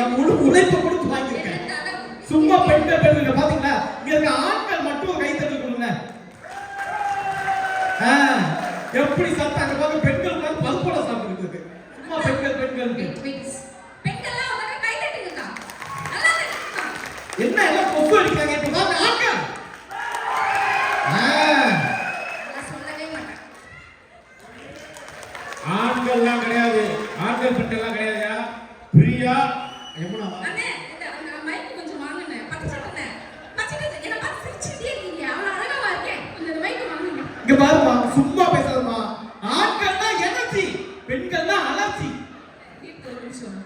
என் முழு உழைப்பை கொடுத்து வாங்கியிருக்கேன். சும்மா பெண்கள் பெண்கள் பாத்தீங்களா? இங்க இருக்க ஆண்கள் மட்டும் கை தட்டி கொடுங்க. எப்படி சாப்பிட்டாங்க பாருங்க, பெண்கள் கூட பல்போட சாப்பிட்டு சும்மா பெண்கள் பெண்கள் என்ன எல்லாம் கொப்பு அடிக்கிறாங்க. இப்ப பாருங்க ஆண்கள் ஆண்கள்லாம் கிடையாது, ஆண்கள் பெண்கள்லாம் கிடையாதுயா. பிரியா யமுனா அண்ணே இந்த மைக் கொஞ்சம் வாங்குனே. பச்சட்டனே என்ன பார்த்து சிரிச்சிட்டே இருக்கீங்க. அவள அழகா இருக்கே. இந்த மைக் வாங்குங்க. இங்க பாருமா, சும்மா பேசாதமா. ஆண்கள்னா எனர்ஜி, பெண்கள்னா அலர்ஜி. இப்போ ஒரு நிமிஷம்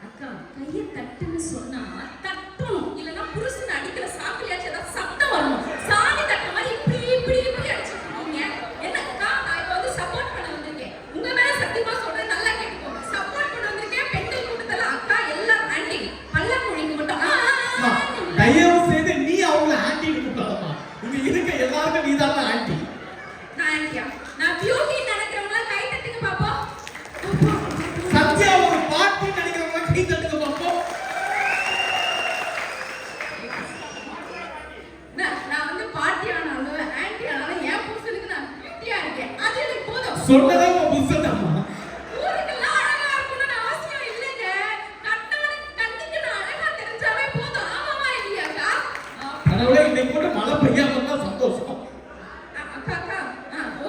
அக்கா, கையை தட்டுன்னு சொன்னா தட்டணும், இல்லனா புருஷன் அடிக்கிற சாப்பிளியாச்சு ஏதாவது சத்தம் வரணும். சாணி தட்ட மாதிரி இப்படி இப்படி இப்படி அடிச்சிருக்கீங்க. என்னக்கா, நான் இப்போ வந்து சப்போர்ட் பண்ண வந்திருக்கேன். உங்க மேல சத்தியமா சொல்றேன், நல்லா கேட்டுக்கோங்க. சப்போர்ட் பண்ண வந்திருக்கேன். பெண்கள் கூட்டத்துல அக்கா எல்லாம் ஆண்டி, பல்லக்குழிக்கு மட்டும் தயவு செய்து நீ அவங்கள ஆண்டின்னு கூப்பிடாதம்மா. இங்க இருக்க எல்லாருக்கும் நீதான் ஆண்டி. நான் ஆண்டியா? நான் பியூட்டி நினைக்கிறவங்க கை தட்டுங்க பாப்போம். சத்யா ஒரு பாட்டி நினைக்கிறவங்க கை தட்டுங்க பாப்போம். நான் வந்து பாட்டி ஆனாலும் ஆண்டி ஆனாலும் என் புருஷனுக்கு நான் பியூட்டியா இருக்கேன். அது எனக்கு போதும். சொன்னதே உன் புருஷன்தாம்மா. ஊருக்கெல்லாம் அழகா இருக்கணும்னு அவசியம் இல்லைங்க. கட்டவனுக்கு கண்ணுக்கு நான் அழகா தெரிஞ்சாவே போதும். ஆமாமா இல்லையாக்கா? கடவுளே, இன்னைக்கு கூட மழை பெய்யாம தான் சந்தோஷம். அக்கா அக்கா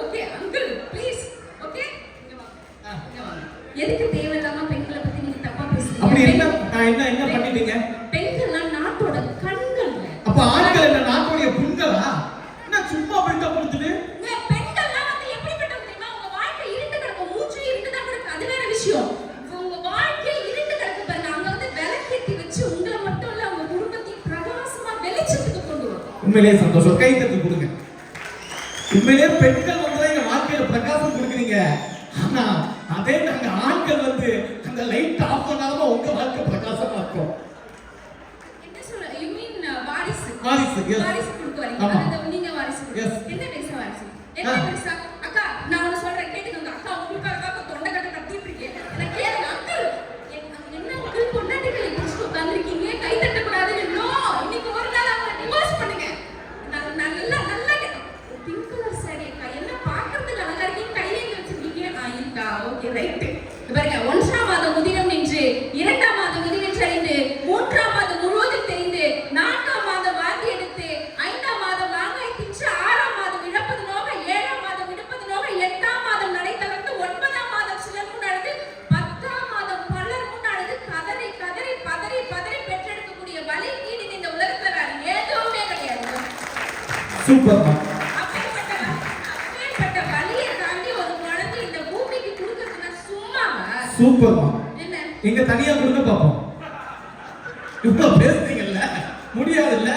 ஓகே அங்கிள் ப்ளீஸ் ஓகே. எதுக்கு தேவையில்லாம பெண்களை பத்தி நீங்க தப்பா பேசுறீங்க? அப்படி என்ன என்ன என்ன பண்ணிட்டீங்க? பெண்கள்லாம் நாட்டோட கண்கள். அப்ப ஆண்கள் என்ன நாட்டுடைய புண்களா? என்ன சும்மா பெண்ட கொடுத்துட்டு? பெண்கள்லாம் வந்து எப்படிப்பட்டவங்க தெரியுமா? உங்க வாழ்க்கை இருண்டு கிடக்கும், மூச்சு இருண்டு தான் கிடக்கும், அது வேற விஷயம். உங்க வாழ்க்கை இருண்டு கிடக்கு பாருங்க, அங்க வந்து விளக்கேத்தி வச்சு உங்களை மட்டும் இல்ல உங்க குடும்பத்தையும் பிரகாசமா வெளிச்சத்துக்கு கொண்டு வரும். உண்மையிலேயே சந்தோஷம், கை தட்டி கொடுங்க. உண்மையிலேயே பெண்கள் வந்து எங்க வாழ்க்கையில பிரகாசம் கொடுக்குறீங்க. ஆனா அதே நாங்க ஆண்கள் வந்து அந்த லைட் ஆஃப் பண்ணாம உங்க வாழ்க்கை பிரகாசமா இருக்கும். என்ன சொல்ற? யூ மீன் வாரிசு? வாரிசு, yes. வாரிசு கொடுக்க வரீங்க. அது நீங்க வாரிசு. Yes. என்ன பேச வாரிசு? என்ன பேச? அக்கா நான் ஒன்னு சொல்றேன் கேட்டுக்கோங்க. அக்கா உங்களுக்கு தொண்டை கட்ட கட்டிட்டு இருக்கீங்க. நான் கேளுங்க அங்கிள். என்ன அங்கிள் பொண்டாட்டிகளை புடிச்சு உட்கார்ந்திருக்கீங்க? கை தட்ட கூடாதுன்னு. நோ, இன்னைக்கு ஒரு நாள் அவங்க டிவோர்ஸ் பண்ணுங்க. நல்லா நல்லா பிங்க் கலர் சாரி அக்கா. என்ன பார்க்கிறதுக்கு அழகா இருக்கீங்க. கையில எங்க வச்சிருக்கீங்க? இருக்கா? Okay right. பாருங்க, 1ஆம் மாதம் உதிரம் நின்று 2ஆம் மாதம் உதிரச்சறிந்து 3ஆம் மாதம் முழுவதும் தெரிந்து 4ஆம் மாதம் வாந்தி எடுத்து 5ஆம் மாதம் வாங்காய் தின்று 6ஆம் மாதம் இழப்பது நோக 7ஆம் மாதம் இடுப்பது நோக 8ஆம் மாதம் நடை தளர்ந்து 9ஆம் மாதம் சிலர் முன்னழுது 10ஆம் மாதம் பலர் முன்னழுது கதறி கதறி பதறி பதறி பெற்றெடுக்கக்கூடிய வலி ஈடு இந்த உலகத்துல வேற எதுவுமே கிடையாது. சூப்பர். அப்பேற்பட்ட வலியை தாண்டி ஒரு குழந்தை இந்த பூமிக்கு கொடுக்கறதுனா சும்மாவா? சூப்பர்மா. என்ன எங்க தனியா கொடுங்க பாப்போம். இவ்வளவு பேசுறீங்கல்ல, முடியாதுல்ல.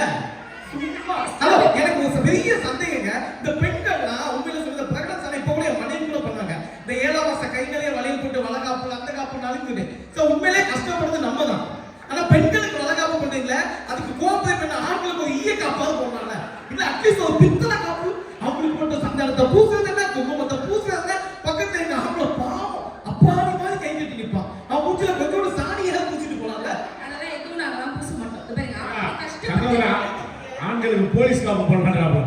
ஹலோ, எனக்கு ஒரு பெரிய சந்தேகங்க. இந்த பெண்கள்லாம் உண்மையில சொல்ற பிரகடன இப்ப கூட மனைவி கூட பண்ணாங்க. இந்த 7ஆம் மாச கை நிறைய வளையல் போட்டு வளகாப்பு அந்த காப்பு நாளுக்கு சோ உண்மையிலே கஷ்டப்படுறது நம்ம தான். ஆனா பெண்களுக்கு வளகாப்பு பண்றீங்களே, அதுக்கு கோபம் என்ன? ஆண்களுக்கு ஒரு ஈய காப்பாவது போடலாம்ல. இல்ல அட்லீஸ்ட் ஒரு பித்தளை காப்பு அவங்களுக்கு போட்டு சந்தனத்தை பூசுறது என்ன, குங்குமத்தை பூசுறது என்ன, பக்கத்துல எங்க ஆம்பளை பாவம் அப்பாடி மாதிரி கை கட்டி நிற்பான். அவன் மூச்சில கொஞ்சோட சாணியாக பூசிட்டு போலாம்ல. அதெல்லாம் எதுவும் நாங்கலாம் பூச மாட்டோம். பாருங்க, அப்படி கஷ்டப்பட்டு ஆண்களுக்கு போலீஸ் காப்பு பண்றாங்க.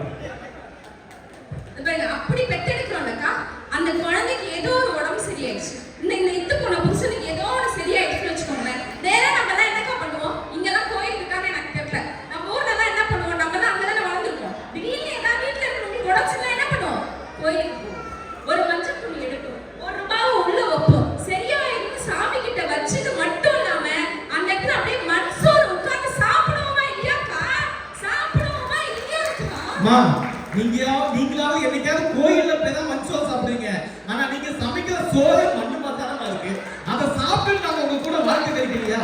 பாருங்க, அப்படி பெற்றெடுக்கிறோம்லக்கா, அந்த குழந்தைக்கு ஏதோ ஒரு உடம்பு சரியாயிடுச்சு. இந்த இத்து போன புருஷனுக்கு ஏதோ ஒரு சரியாயிடுச்சுன்னு வச்சுக்கோங்களேன். நேரா நம்ம எல்லாம் என்னக்கா பண்ணுவோம்? இங்கெல்லாம் கோயில் இருக்கான்னு எனக்கு தெரியல. நம்ம ஊர்ல எல்லாம் என்ன பண்ணுவோம்? நம்ம தான் அங்கதானே வளர்ந்துருக்கோம். திடீர்னு ஏதாவது வீட்டுல இருக்கிறவங்களுக்கு உடம்பு சரியில்லை என்ன பண்ணுவோம்? கோயிலுக்கு போவோம். ஒரு மஞ்சள் துணி எடுப்போம், ₹1 உள்ள வைப்போம். சரியாயிருந்து சாமி கிட்ட வச்சது மட்டும் இல்லாம அந்த இடத்துல அப்படியே மனசோட உட்கார்ந்து சாப்பிடுவோமா இல்லையாக்கா? சாப்பிடுவோமா இல்லையாக்கா? நீங்களாவது என்னைக்காவது கோயில்ல போய் தான் மஞ்சள் சாப்பிடுறீங்க. ஆனா நீங்க சமைக்கிற சோறு மண்ணு மாத்தானமா இருக்கு. அதை சாப்பிட்டு நாங்க உங்க கூட வாழ்க்கை கிடைக்கலையா?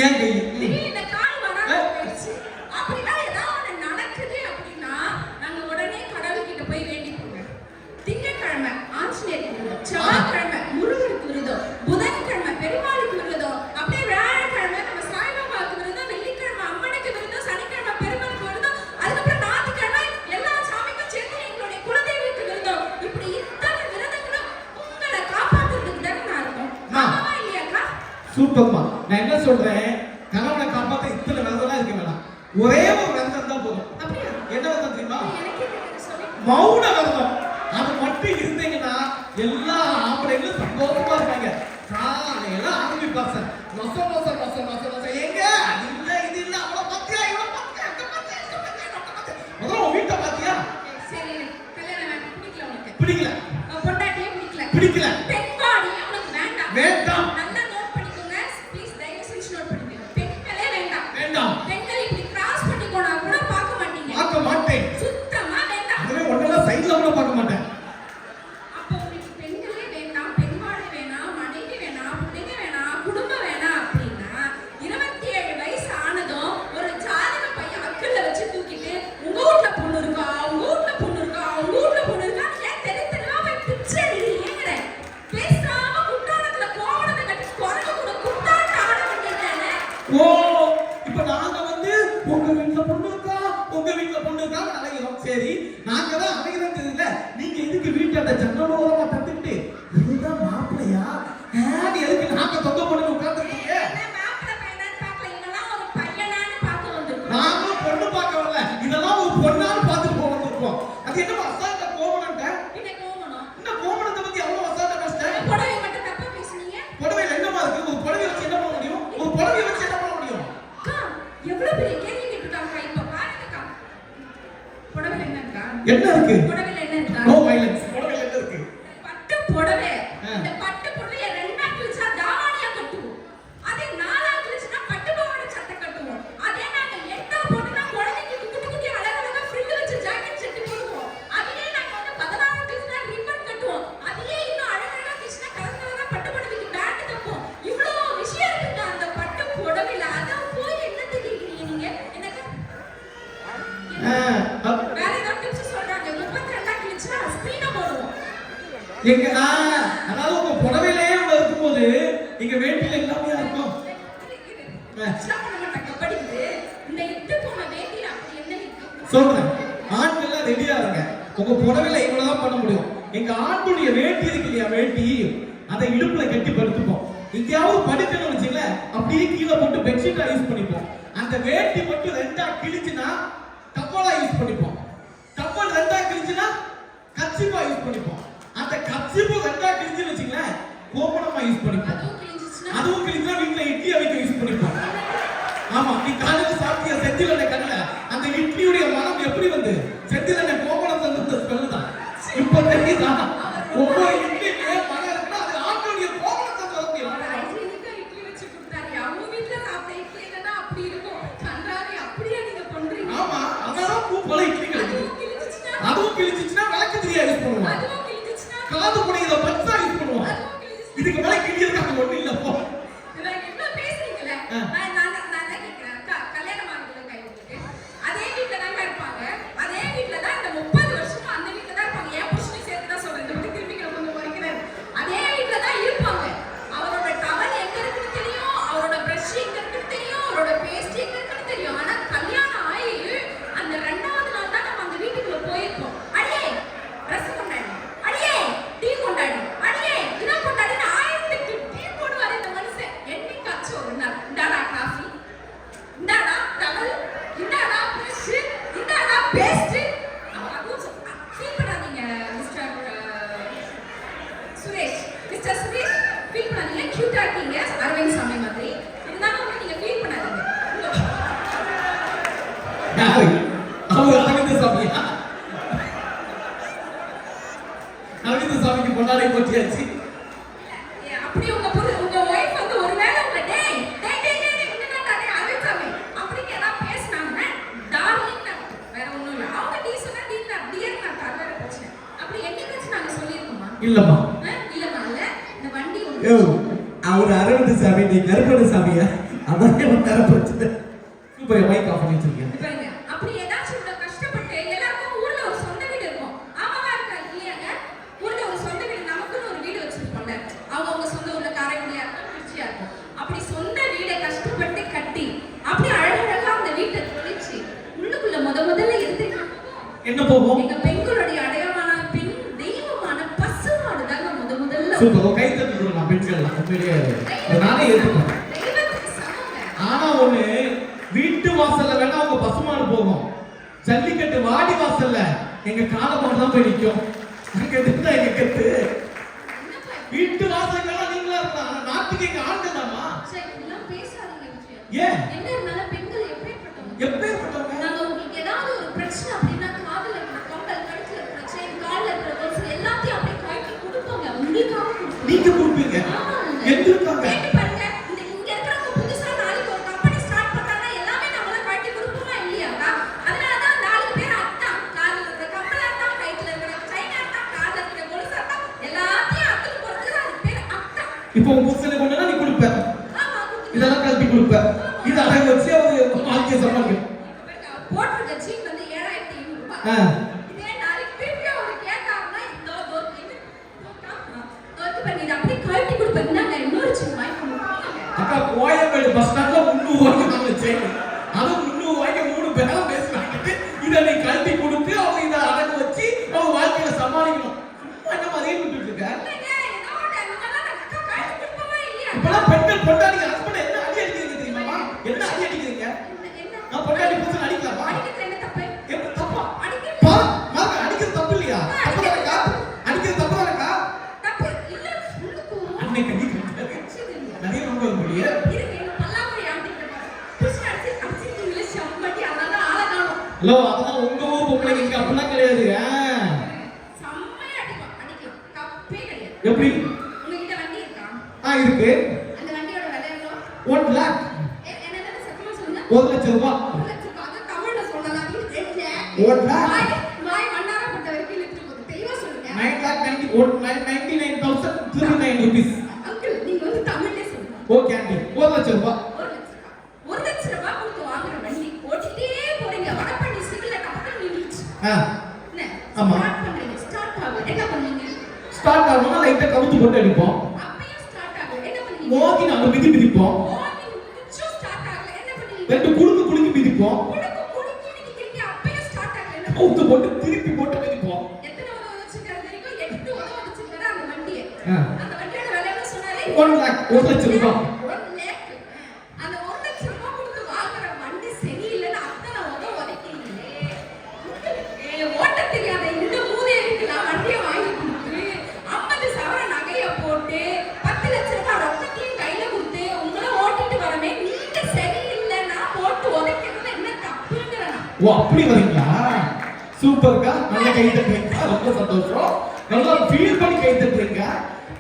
ஏன் கை இந்த கால் வராம போயிடுச்சு அப்படின்னா ஏதாவது நடக்குது அப்படின்னா நாங்க உடனே கடவுள்கிட்ட போய் வேண்டிப்போங்க. திங்கட்கிழமை ஆஞ்சநேயர் கோவில், சொல்றேன், கணவனை காப்பாத்த இத்தனை விரதம்லாம் இருக்க வேணாம். ஒரே ஒரு விரதம் தான் போதும். அப்படியா? என்ன விரதம் தெரியுமா? எனக்கே தெரியல, சொல்லு. மௌன விரதம். அது மட்டும் இருந்தீங்கன்னா எல்லா ஆம்பளைங்களும் சந்தோஷமா இருப்பாங்க. காலையில ஆரம்பிப்பாங்க. நொச நொச நொச நொச நொச. எங்க அது இல்ல இது இல்ல அவள பாத்தியா இவள பாத்தியா அங்க பாத்தியா இங்க பாத்தியா அங்க பாத்தியா. முதல்ல உன் வீட்டை பாத்தியா? சரி, கல்யாணம் வேண்டாம், பிடிக்கல உனக்கு. பிடிக்கல. பொண்டாட்டியே பிடிக்கல. பிடிக்கல. பெண் பாடியே உனக்கு வேண்டாம். வேண்டாம். நல்லா நோட் பண்ணிக்கோங்க. ப்ளீஸ் தயவு செஞ்சு நோட் பண்ணிக்கோங்க. பெண்களே வேண்டாம். வேண்டாம். பெண்கள் இப்படி கிராஸ் பண்ணி போனா கூட பார்க்க மாட்டீங்க. பார்க்க மாட்டேன். சுத்தமா வேண்டாம். அதுவே ஒண்ணெல்லாம் சைடுல கூட பார்க்க மாட்டேன். அப்போ உங்களுக்கு பெண்களே வேண்டாம், பெண்வாழை வேணாம், மனைவி வேணாம், பிள்ளைங்க வேணாம், குடும்பம் வேணாம் அப்படின்னா 27 வயசு ஆனதும் ஒரு ஜாதக பையன் அக்கல்ல வச்சு தூக்கிட்டு உங்க வீட்ல பொண்ணு இருக்கா, உங்க வீட்ல பொண்ணு இருக்கா, உங்க வீட்ல பொண்ணு இருக்கா ஏன் தெரியல போய் பிச்சை எடுக்கிறீங்கற. பேசாம குட்டானத்துல கோவணத்தை கட்டி குரங்கு கூட குட்டாட்ட ஆட வேண்டியதானே. ஓ இப்ப நாங்க வந்து உங்க வீட்ல பொண்ணு இருக்கா உங்க வீட்ல பொண்ணு இருக்கா அலைகிறோம். சரி நாங்க தான் அலைகிறோம் தெரியல. நீங்க எதுக்கு வீட்டாண்ட ஜன்னலோரமா தந்துக்கிட்டு இதுதான் மாப்பிளையா எதுக்கு நாங்க தொங்க போட்டு உட்கார்ந்துருக்கீங்க? என்ன மாப்பிள்ளை பையனான்னு பார்க்கல, இவங்கெல்லாம் ஒரு பையனான்னு பார்க்க வந்திருக்கோம். நாங்களும் பொண்ணு பார்க்க வரல. இதெல்லாம் ஒரு பொண்ணான்னு பார்த்துட்டு போக வந்திருக்கோம். அது என்ன அசால்ட்டா கோவணம்ட்ட? பின்ன கோவணம். இந்த கோவணத்தை பத்தி எவ்வளவு அசால்ட்டா பேசுறேன். புடவை மட்டும் தப்பா பேசுனீங்க. புடவையில என்னமா இருக்கு? ஒரு புடவை வச்சு என்ன பண்ண முடியும்? ஒரு புடவை வச்சு என்ன பண்ண முடியும்? அக்கா, எவ்வளவு பெரிய கேள்வி கேட்டுட்டாங்க. இப்ப பாருங்கக்கா. புடவையில என்ன இருக்கா? என்ன இருக்கு? புடவையில என்ன இருக்கா? No violence. புடவையில என்ன இருக்கு? பட்டு புடவை. ஆ. இந்த பட்டு புடவைய ரெண்டா கிழிச்சா தாவணியா கட்டுவோம். அதே நாலா கிழிச்சா பட்டு பாவாடை சட்டை கட்டுவோம். அதே நாங்க எட்டா போட்டுனா குழந்தைக்கு குட்டி குட்டி அழகழகா ஃப்ரில் வச்சு ஜாக்கெட் செட்டு போடுவோம். அதுவே நாங்க வந்து 16 கிழிச்சா ரிப்பன் கட்டுவோம். அதுவே இன்னும் அழகழகா கிழிச்சா கலந்தவங்க பட்டு புடவைக்கு பேண்ட் தைப்போம். இவ்ளோ விஷயம் இருக்குங்க அந்த பட்டு புடவையில. அத போய் என்னத்துக்கு கேக்குறீங்க நீங்க? எனக்கு வேற ஏதாவது டிப்ஸ் சொல்றாங்க. 32 கிழிச்சா ஸ்பீடா போடுவோம். எங்க அதாவது உங்க புடவையிலே உள்ள இருக்கும்போது எங்க வேட்டில எல்லாமே இருக்கும். சொல்றேன் ஆண்கள்லாம் ரெடியா இருங்க. உங்க புடவையில இவ்வளவுதான் பண்ண முடியும். எங்க ஆண்களுடைய வேட்டி இருக்கு இல்லையா, வேட்டி அதை இடுப்புல கட்டி படுத்துப்போம். எங்கேயாவது படுக்கணும்னு வச்சுல அப்படியே கீழே போட்டு பெட்ஷீட்டா யூஸ் பண்ணிப்போம். அந்த வேட்டி மட்டும் ரெண்டா கிழிச்சுனா டவலா யூஸ் பண்ணிப்போம். டவல் ரெண்டா கிழிச்சுனா கச்சிப்பா யூஸ் பண்ணிப்போம். அந்த கச்சிப்பு ரெண்டா கிழிச்சுன்னு வச்சுங்களேன் கோபணமா யூஸ் பண்ணிப்போம். அதுவும் கிழிச்சா வீட்டுல இட்லி அவிக்க யூஸ் பண்ணிப்போம். ஆமா நீ காலையில சாப்பிட்டிய செந்தில் கண்ணுல அந்த இட்லியுடைய மனம் எப்படி வந்து செந்தில் கோபணம் தந்த ஸ்மெல் தான் இப்ப தெரியுதா? ஒவ்வொரு இட்லியுமே மனம் இருக்குன்னா அது ஆண்களுடைய கோபணம் தந்த இட்லி வச்சு கொடுத்தாரு. அவங்க வீட்டுல சாப்பிட்ட இட்லி இல்லைன்னா அப்படி இருக்கும். கன்றாவி அப்படியே நீங்க பண்றீங்க. ஆமா அதான் பூ போல இட்லி கிடைக்குது. அதுவும் கிழிச்சுச்சுன்னா விளக்கு திரியா யூஸ் பண்ணுவோம். காது குடையில பச்சா யூஸ் பண்ணுவோம். இதுக்கு மேல கிழியறதுக்கு ஒண்ணு இல்ல போ. நான் என்ன பேசுறீங்களே? நான் கேக்குறேன். அக்கா கல்யாணம் ஆகுதுல கை உங்களுக்கு. அதே வீட்ல தான் இருப்பாங்க. அதே வீட்ல தான் இந்த 30 வருஷமா அந்த வீட்ல தான் இருப்பாங்க. ஏன் புருஷனையும் சேர்த்து தான் சொல்றேன். இந்த வீட்டு திரும்பி கொஞ்சம் குறைக்கிறேன். அதே வீட்ல தான் இருப்பாங்க. அவரோட டவல் எங்க இருக்குன்னு தெரியும். அவரோட பிரஷ் எங்க இருக்குன்னு தெரியும். அவரோட பேஸ்ட் எங்க இருக்குன்னு தெரியும். ஆனா கல்யாணம் ஆகி அந்த 2வது நாள் தான் நம்ம அந்த வீட்டுக்குள்ள போயிருப்போம். அடியே ரச கொண்டாடி, அடியே டீ கொண்டாடி, அடியே இதை கொண்டாடின்னு 1008 டீ போடுவாரு இந்த மனுஷன். என்னைக்காச்சும் ஒரு நாள் இந்தாடா காஃபி, இந்தாடா டவல், இந்தாடா பிரஷ், இந்தாடா பேஸ்ட். அதுவும் ஃபீல் பண்ணாதீங்க mister Suresh. Mister Suresh feel பண்ணாதீங்க. கியூட்டா இருக்கீங்க அரவிந்த் சாமி மாதிரி. இருந்தாலும் நீங்க ஃபீல் பண்ணாதீங்க. அவங்க அரவிந்த் சாமியா? அரவிந்த் சாமிக்கு பொன்னாடை போட்டியாச்சு. அப்படி உங்க வைஃப் வந்து ஒருவேளை உங்க டேய் டேய் டேய் டேய் என்னடா டேய் அரவிந்த் சாமி அப்படிங்க ஏதாவது பேசினாங்கன்னா டார்லிங் வேற ஒண்ணும் இல்ல. அவங்க டீ சொன்னா டீ தான் டியர் நான் தரல பிரச்சனை. அப்படி என்னைக்காச்சும் நாங்க சொல்லிருக்கோமா? இல்லம்மா. இல்லம்மா இல்ல. இந்த வண்டி யோ அவர் அரவிந்த் சாமி நீ கருப்பண சாமியா? அதான் இவன் கருப்பச்சு. சூப்பர் மைக் ஆஃப் பண்ணி வச்சிருக்கேன். பாருங்க அப்படி ஏதாச்சும் உள்ள கஷ்டப்பட்டு எல்லாருக்கும் ஊர்ல ஒரு சொந்த வீடு இருக்கும். ஆமாவா இருக்கா இல்லையாங்க? ஊர்ல ஒரு சொந்த வீடு நமக்குன்னு ஒரு வீடு வச்சிருப்போம்ல. அவங்க சொந்த ஊர்ல காரைக்குடியா இருக்கும், திருச்சியா இருக்கும். அப்படி சொந்த வீடை கஷ்டப்பட்டு கட்டி அப்படி அழகழகா அந்த வீட்டை தொலைச்சு உள்ளுக்குள்ள முதல்ல எடுத்துக்கலாம். என்ன போகும்? எங்க பெண்களுடைய அடையாளமான பெண் தெய்வமான பசுமாடு தாங்க முதல்ல. சூப்பர் கை தட்டுறோம் பெண்கள் உண்மையிலேயே நானே ஏற்றுக்கேன். தெய்வத்துக்கு சமம் பசுமாடு போகும். ஜல்லிக்கட்டு வாடி வாசல்ல எங்க காலமாடு தான் போய் நிக்கும். அங்க இருந்தா எங்க கெத்து. வீட்டு வாசல்ல நீங்களா இருக்கலாம். ஆனா நாட்டுக்கு எங்க ஆண்கள் தாமா. சரி இதெல்லாம் பேசாதீங்க விஜய். ஏன் என்ன இருந்தாலும் பெண்கள் எப்பேற்பட்டவங்க? எப்பேற்பட்டவங்க? நாங்க உங்களுக்கு ஏதாவது ஒரு பிரச்சனை அப்படின்னா காதுல இருக்கிற கம்பல், கழுத்துல இருக்கிற செயின், கால்ல இருக்கிற கொலுசு எல்லாத்தையும் அப்படியே கழட்டி கொடுப்போங்க. உங்களுக்காக கொடுப்போம். நீங்க கொடுப்பீங்க. எதுக்காக? கேட்டு பாருங்க. இங்க இருக்கிறவங்க புதுசா நாளைக்கு ஒரு கம்பெனி ஸ்டார்ட் பண்றாங்கன்னா எல்லாமே நம்மள கழட்டி கொடுப்போமா இல்லையாக்கா? அதனால தான் 4 பேர் அத்தான். கால்ல இருக்கிற கம்பல் அத்தான், கைத்துல இருக்கிற செயின் அத்தான், கால்ல இருக்கிற கொலுசு அத்தான், எல்லாத்தையும் அத்துக்கு போறது அது பேர் அத்தான். இப்போ உங்க புருஷனை கொண்டா நீ கொடுப்ப. ஆமா கொடுப்போம். இதெல்லாம் கழட்டி கொடுப்ப. இது அழகு வச்சு அவரு வாழ்க்கைய சமாளிக்கும். போட்டிருக்க சீன் வந்து 7500 ரூபாய். இதே நாளைக்கு திருப்பி அவர் கேட்டாருன்னா இதோ தோர்க்கின்னு தோர்த்து பண்ணி இதை அப்படியே கழட்டி கொடுப்பேன். நாங்க இன்னொரு சீன் வாங்கி கொடுப்போம். அக்கா கோயம்பேடு பஸ் ஸ்டாண்ட்ல 300 ரூபாய்க்கு நாங்க செயின். அது 300 ரூபாய்க்கு 3 பேரும் பேசுறாங்க. இதை நீ கழட்டி கொடுத்து அவங்க இதை அடகு வச்சு அவங்க வாழ்க்கையில சமாளிக்கணும். சும்மா என்ன மாதிரி விட்டுட்டு இருக்க? இல்லைங்க, ஏதோ ஒண்ணு அந்த மாதிரிலாம் அக்கா கழட்டி கொடுப்போமா இல்லையா? இப்பெல்லாம் பெண்கள் பொண்டாடி ஹஸ்பண்ட் என்ன அடி அடிக்கிறீங்க தெரியுமா? என்ன அடி அடிக்கிறீங்க? என்ன நான் பொண்டாடி புருஷன் அடிக்கலாமா? அடிக்கிறது என்ன தப்பு? என்ன தப்பா? அடிக்கிறது பா, மாமா அடிக்கிறது தப்பு இல்லையா? தப்பு தானக்கா? அடிக்கிறது தப்பு தானக்கா? தப்பு இல்ல சொல்லுக்கோ. அன்னைக்கு நீ நிறைய நம்ப முடியல. இருக்கு என்ன பல்லாங்குழி ஆண்டிட்டு பாரு. புஷ் அடிச்சு இங்கிலீஷ் சம்மட்டி அதனால ஆள காணோம். ஹலோ அதெல்லாம் உங்க ஊர் பொம்பளைங்க இங்க அப்படிலாம் கிடையாது. செம்மையா அடிக்கலாம். தப்பே கிடையாது. எப்படி? உங்ககிட்ட வண்டி இருக்கா? இருக்கு. அந்த வண்டியோட விலை எவ்வளவு? 1 lakh. என்னது சத்தமா சொல்லுங்க. 1 லட்சம் ரூபாய். 1 லட்சம் ரூபாய். அது தமிழ்ல சொல்லலாம். இது தெரியல. 1 lakh. வாய் மண்ணாரப்பட்ட வரைக்கும் இழுத்துட்டு போகுது. தெளிவா சொல்லுங்க. 9,99,039 rupees. அங்கிள் நீங்க வந்து தமிழ்லயே சொல்லுங்க. ஓகே ஆண்டி 1 லட்சம் ரூபாய். 1 லட்சம் ரூபாய். 1 லட்சம் ரூபாய் கொடுத்து வாங்குற வண்டி ஓட்டிட்டே போறீங்க. வடபழனி சிக்னல்ல டக்குனு நின்னுச்சு. என்ன? ஆமா. ஸ்டார்ட் பண்றீங்க. ஸ்டார்ட் ஆகும். என்ன பண்ணுவீங்க? ஸ்டார்ட் ஆகணும்னா லைட்டா கவுத்து போட்டு அடிப்போம். அப்பயும் ஸ்டார்ட் ஆகும். என்ன பண்ணுவீங்க? மோதி நாம மிதிப்போம். ஓடி நிச்சயம் ஸ்டார்ட் ஆகல. என்ன பண்ணுவீங்க? ரெண்டு குடுக்கு மிதிப்போம். குடுக்கு நீங்க அப்பயும் ஸ்டார்ட் ஆகல. என்ன கவுத்து போட்டு திருப்பி போட்டு மிதிப்போம். எத்தனை உதவ வச்சிருக்காரு தெரியுமா? 8 உதவ வச்சிருக்காரு அந்த வண்டியை. ஆ. அந்த வண்டியோட விலை என்ன சொன்னாரு? 1 lakh 1 லட்சம் ரூபாய். 1 lakh. அந்த 1 லட்சம் ரூபாய் கொடுத்து வாங்குற வண்டி சரியில்லைன்னு அத்தனை உதவ உதைக்கிறீங்களே. ஓட்ட தெரியாத இந்த மூதேவிக்கு நான் வண்டியை வாங்கி கொடுத்து 50 சவர நகையை போட்டு 10 லட்சம் ரூபாய் ரொக்கத்தையும் கையில கொடுத்து உங்களை ஓட்டிட்டு வரவே நீங்க சரியில்லை நான் போட்டு உதைக்கிறது என்ன தப்புங்கிறேன். ஓ அப்படி வரீங்களா? சூப்பர்க்கா. நல்ல கை தட்டுறீங்க. ரொம்ப சந்தோஷம். நல்லா ஃபீல் பண்ணி கை தட்டுறீங்க.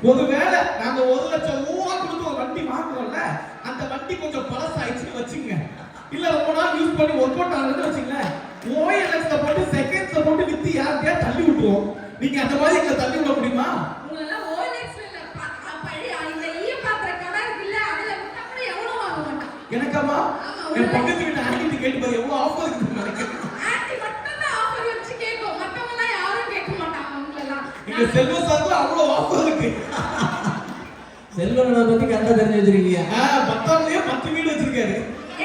ஒருவேளை நாங்க 1 லட்சம் ரூபாய் கொடுத்து ஒரு வண்டி வாங்குறோம்ல, அந்த வண்டி கொஞ்சம் பழசாயிடுச்சுன்னு வச்சுங்க. இல்ல ரொம்ப நாள் யூஸ் பண்ணி ஒர்க் அவுட் ஆகுதுன்னு வச்சுங்க. ஓஎல்எக்ஸ்ல போட்டு செகண்ட்ஸ்ல போட்டு வித்து யார்கிட்டயா தள்ளி விட்டுருவோம். நீங்க அந்த மாதிரி எங்களை தள்ளி விட முடியுமா? உங்களெல்லாம் ஓஎல்எக்ஸ்ல பழைய இந்த ஈய பாத்திர கடை இருக்குல்ல அதுல விட்டா கூட எவ்வளவு வாங்க மாட்டான். எனக்கம்மா என் பக்கத்து வீட்டு ஆண்டி கேட்டு பாரு எவ்வளவு ஆஃபர் இருக்குன்னு நினைக்கிறேன். ஆன்ட்டி மட்டும் தான் ஆஃபர் வச்சு கேட்கும். மத்தவங்க எல்லாம் யாரும் கேட்க மாட்டாங்க உங்களெல்லாம். இங்க செல்வ சார்ல அவ்வளவு ஆஃபர் இருக்கு. செல்வனை பத்தி கரெக்டா தெரிஞ்சு வச்சிருக்கீங்க. பத்தாவதுலயே 10 வீடு வச்சிருக்காரு.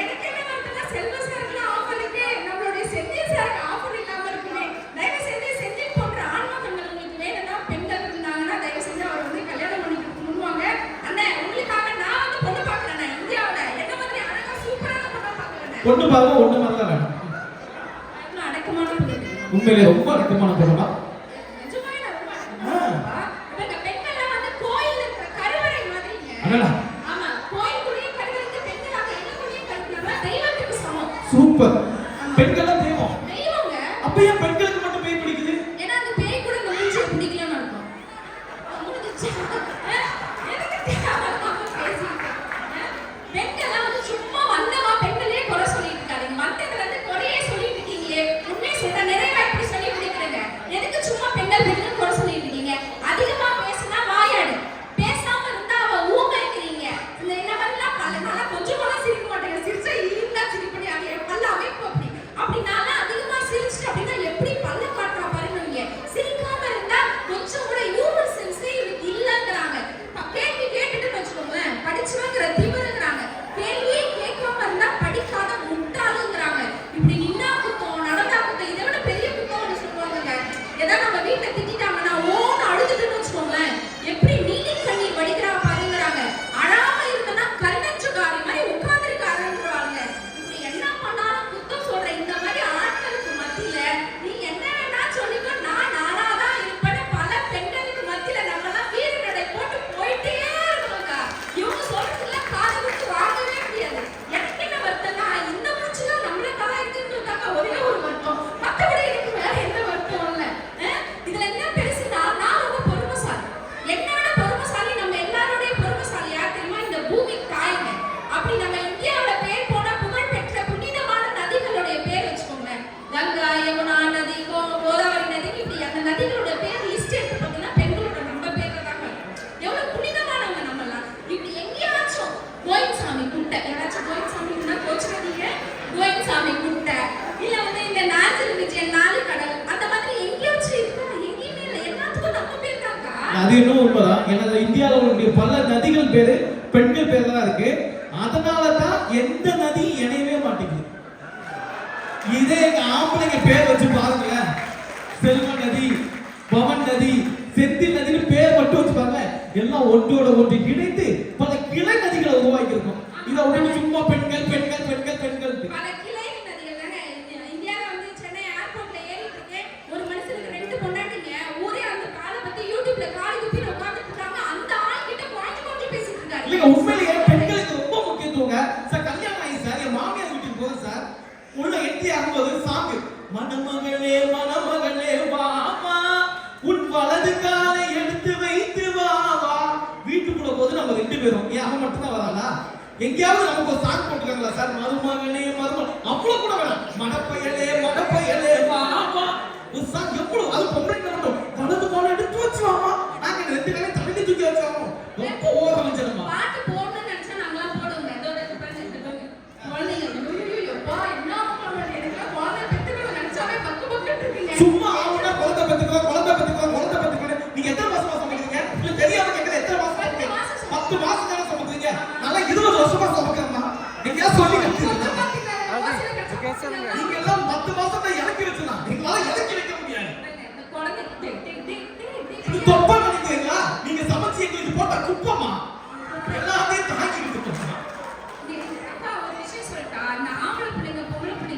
எனக்கு என்ன வருதுன்னா செல்வ சாருக்கு ஆஃபர் இருக்கு. நம்மளுடைய செந்தில் சாருக்கு ஆஃபர் இல்லாம இருக்குமே. தயவு செஞ்சு செந்தில் போன்ற ஆண்மகன்கள் உங்களுக்கு வேணும்னா பெண்கள் இருந்தாங்கன்னா தயவு செஞ்சு அவர் வந்து கல்யாணம் பண்ணிக்கிட்டு முன்வாங்க. அண்ணே உங்களுக்காக நான் வந்து பொண்ணு பார்க்கறேன். இந்தியாவுல என்ன மாதிரி அழகா சூப்பரான பொண்ணை பார்க்கறேன். பொண்ணு பாருங்க ஒண்ணு மாதிரி தான் வேணும். இன்னும் அடக்கமான பொண்ணு. உண்மையிலே ரொம்ப அடக்கமான பொண்ணு. நிஜமாவே நான் ரொம்ப அடக்கமானவா? இவங்க பெண்கள்லாம் வந்து கோயில்ல இருக்கிற கருவறை மாதிரிங்க. அடடா ஆமா கோயிலுக்குள்ளேயே கருவறைக்கு பெண்களாக எங்களுக்குள்ளேயே கருவறை தெய்வத்துக்கு சமம். சூப்பர். பெண்கள்லாம் தெய்வம். தெய்வங்க. அப்ப ஏன் பெண்களுக்கு மட்டும் பேய் பிடிக்குது? ஏன்னா அந்த பேய் கூட இந்த மூஞ்சியை பிடிக்கலன்னு அர்த்தம். முடிஞ்சிச்சு. எதுக்கு தேவையில்லாம பேசிட்டு? பெண்கள்லாம் வந்து சும்மா வந்தவா பெண்களே குறை சொல்லிட்டு இருக்காங்க. மத்ததுல இருந்து குறையே சொல்லிட்டு இருக்கீங்களே. உண்மையை சொல்ற நிறைவா இப்படி சொல்லி முடிக்கிறீங்க. எதுக்கு சும்மா பெண்கள் குறை சொல்லிட்டு இருக்கீங்க? அதிகமா பேசினா வாயாடு. பேசாம இருந்தா அவ ஊமைக்கிறீங்க. இந்த என்ன மாதிரிலாம் பல்லனால கொஞ்சம் கூட சிரிக்க மாட்டேங்க. சிரிச்சா இருந்தா சிரிப்படி அது என் பல்ல அமைப்பு அப்படி. அப்படினால அதிகமா சிரிச்சு அப்படின்னா எப்படி பல்ல அது இன்னும் உண்மைதான். ஏன்னா இந்தியாவில் உள்ள பல நதிகள் பேரு பெண்கள் பேர் தான் இருக்கு. அதனால தான் எந்த நதி இணையவே மாட்டேங்குது. இதே எங்க ஆம்பளைங்க பேர் வச்சு பாருங்களேன், செல்வ நதி, பவன் நதி, செந்தில் நதினு பேர் மட்டும் வச்சு பாருங்க, எல்லாம் ஒன்றோட ஒன்று இணைத்து பல கிளை நதிகளை உருவாக்கி இருக்கோம். இதை உடனே சும்மா பெண்கள் பெண்கள் பெண்கள் பெண்கள் பல கிளை நதிகள் தானே. இந்தியால வந்து சென்னை ஏர்போர்ட்ல ஏறிட்டு இருக்கேன், ஒரு மனுஷனுக்கு 2 பொண்டாட்டிங்க. ஊரே அந்த காலை பத்தி யூடியூப்ல காலி குப்பி உட்கார்ந்துட்டு இருக்காங்க. அந்த ஆள் கிட்ட கொஞ்சம் பேசிட்டு இருக்காரு. இல்ல உண்மையிலேயே பெண்களுக்கு ரொம்ப முக்கியத்துவங்க. சார் கல்யாணம் ஆகி சார் என் மாமியார் வீட்டுக்கு போறேன் சார், உள்ள எட்டி ஆகும்போது சாங்கு மணமகளே மணமகளே வாமா உன் வலது காலை எடுத்து வைத்து வாவா. வீட்டுக்குள்ள போது நம்ம 2 பேரும், ஏன் அவன் மட்டும் தான் வராளா? எங்கேயாவது நமக்கு ஒரு சாங் போட்டுருக்காங்களா சார்? மருமகனே மருமகன் அவ்வளவு கூட வேணாம், மணப்பையலே மணப்பையலே வாமா ஒரு சாங். எவ்வளவு அது பொம்பளைங்க மட்டும் வலது காலை எடுத்து வச்சு வாமா, நாங்க 2 காலையும் தள்ளி தூக்கி வச்சோம். ரொம்ப ஓரம் வச்சிருமா பாட்டு போடணும்னு நினைச்சா நாங்களாம் போடுவோம். இதோட குழந்தைங்க எப்பா என்ன பண்றது, எனக்கு குழந்தை பெத்துக்கணும் நினைச்சாவே பக்கு பக்குன்னு இருக்கீங்க. சும்மா ஆவுனா குழந்தை பெத்துக்கோ குழந்தை பெத்துக்கோ குழந்தை பெத்துக்கோ. நீங்க எத்தனை மாசமா சமைக்கிறீங்க? இல்ல தெரியாம கேக்குற, எத்தனை மாசமா சமைக்கிறீங்க? 10 மாசம் தானே சமைக்கிறீங்க. நல்லா 20 வருஷமா சமைக்கிறேம்மா. நீங்க சொல்லி கத்துறீங்க. நீங்க எல்லாம் 10 மாசம் தான் இறக்கி வச்சுனா, நீங்களால இறக்கி வைக்க முடியாது. இந்த குழந்தை தொப்பை நினைக்கிறீங்களா? நீங்க சமைச்சு எங்களுக்கு போட்ட குப்பமா எல்லாத்தையும் தாக்கி விட்டுட்டோம்.